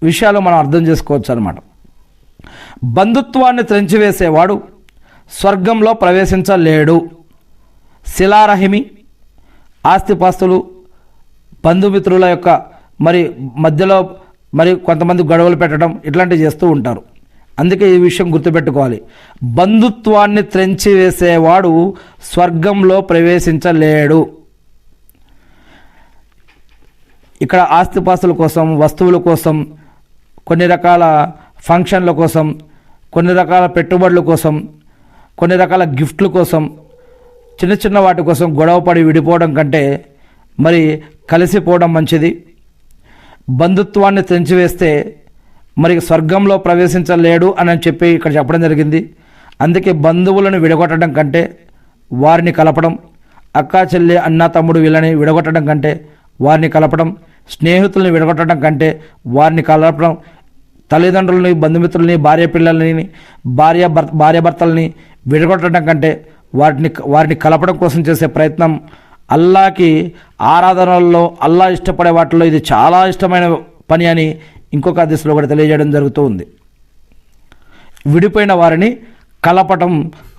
విషయాలు మనం అర్థం చేసుకోవచ్చు అన్నమాట. బంధుత్వాన్ని త్రెంచివేసేవాడు స్వర్గంలో ప్రవేశించలేడు. శిలారహిమి, ఆస్తిపాస్తులు, బంధుమిత్రుల యొక్క మధ్యలో కొంతమంది గొడవలు పెట్టడం ఇట్లాంటివి చేస్తూ ఉంటారు. అందుకే ఈ విషయం గుర్తుపెట్టుకోవాలి. బంధుత్వాన్ని త్రెంచివేసేవాడు స్వర్గంలో ప్రవేశించలేడు. ఇక్కడ ఆస్తిపాస్తుల కోసం, వస్తువుల కోసం, కొన్ని రకాల ఫంక్షన్ల కోసం, కొన్ని రకాల పెట్టుబడుల కోసం, కొన్ని రకాల గిఫ్ట్ల కోసం, చిన్న చిన్న వాటి కోసం గొడవపడి విడిపోవడం కంటే కలిసిపోవడం మంచిది. బంధుత్వాన్ని తెంచివేస్తే స్వర్గంలో ప్రవేశించలేడు అని చెప్పి ఇక్కడ చెప్పడం జరిగింది. అందుకే బంధువులను విడగొట్టడం కంటే వారిని కలపడం, అక్కా చెల్లి అన్న తమ్ముడు వీళ్ళని విడగొట్టడం కంటే వారిని కలపడం, స్నేహితుల్ని విడగొట్టడం కంటే వారిని కలపడం, తల్లిదండ్రులని, బంధుమిత్రులని, భార్యాభర్తల్ని విడగొట్టడం కంటే వారిని కలపడం కోసం చేసే ప్రయత్నం అల్లాకి ఆరాధనల్లో, అల్లా ఇష్టపడే వాటిలో ఇది చాలా ఇష్టమైన పని అని ఇంకొక హదీస్లో కూడా తెలియజేయడం జరుగుతూ ఉంది. విడిపోయిన వారిని కలపటం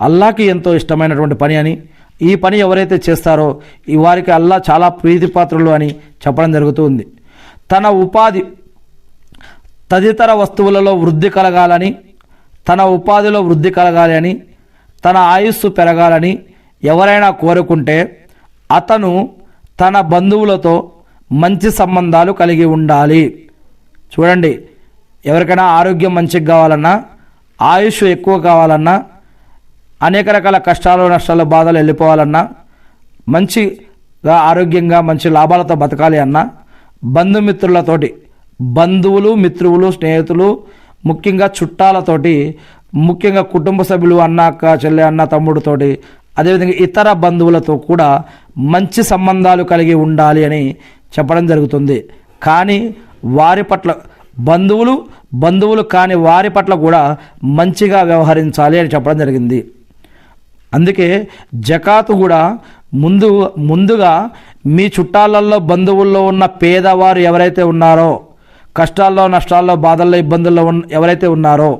అల్లాకి ఎంతో ఇష్టమైనటువంటి పని అని, ఈ పని ఎవరైతే చేస్తారో ఈ వారికి అల్లా చాలా ప్రీతిపాత్రులు అని చెప్పడం జరుగుతూ ఉంది. తన ఉపాధి తదితర వస్తువులలో వృద్ధి కలగాలని, తన ఉపాధిలో వృద్ధి కలగాలి అని, తన ఆయుస్సు పెరగాలని ఎవరైనా కోరుకుంటే అతను తన బంధువులతో మంచి సంబంధాలు కలిగి ఉండాలి. చూడండి, ఎవరికైనా ఆరోగ్యం మంచిగా కావాలన్నా, ఆయుష్ ఎక్కువ కావాలన్నా, అనేక రకాల కష్టాలు, నష్టాలు, బాధలు వెళ్ళిపోవాలన్నా, మంచిగా ఆరోగ్యంగా మంచి లాభాలతో బతకాలి అన్నా బంధుమిత్రులతోటి, బంధువులు, మిత్రువులు, స్నేహితులు, ముఖ్యంగా చుట్టాలతోటి, ముఖ్యంగా కుటుంబ సభ్యులు, అన్న, అక్క, చెల్లె, అన్న, తమ్ముడితోటి, అదేవిధంగా ఇతర బంధువులతో కూడా మంచి సంబంధాలు కలిగి ఉండాలి అని చెప్పడం జరుగుతుంది. కానీ వారి పట్ల బంధువులు కాని వారి పట్ల కూడా మంచిగా వ్యవహరించాలి అని చెప్పడం జరిగింది. అందుకే జకాతు కూడా ముందుగా మీ చుట్టాలలో, బంధువుల్లో ఉన్న పేదవారు ఎవరైతే ఉన్నారో, కష్టాల్లో, నష్టాల్లో, బాధల్లో, ఇబ్బందుల్లో ఎవరైతే ఉన్నారో,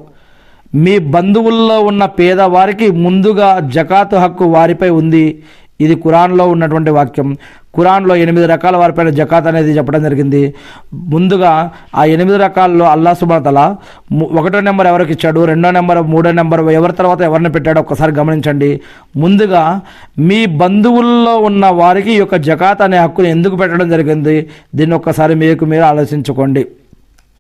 మీ బంధువుల్లో ఉన్న పేదవారికి ముందుగా జకాతు హక్కు వారిపై ఉంది. ఇది ఖురాన్లో ఉన్నటువంటి వాక్యం. ఖురాన్లో 8 రకాల వారిపైన జకాత్ అనేది చెప్పడం జరిగింది. ముందుగా ఆ 8 రకాల్లో అల్లాహ్ సుబ్హానహు వ తఆలా 1వ నెంబర్ ఎవరికి ఇచ్చాడు, 2వ నెంబర్, 3వ నెంబర్ ఎవరి తర్వాత ఎవరిని పెట్టాడో ఒక్కసారి గమనించండి. ముందుగా మీ బంధువుల్లో ఉన్న వారికి ఈ యొక్క జకాత్ అనే హక్కుని ఎందుకు పెట్టడం జరిగింది, దీన్ని ఒక్కసారి మీరు ఆలోచించుకోండి.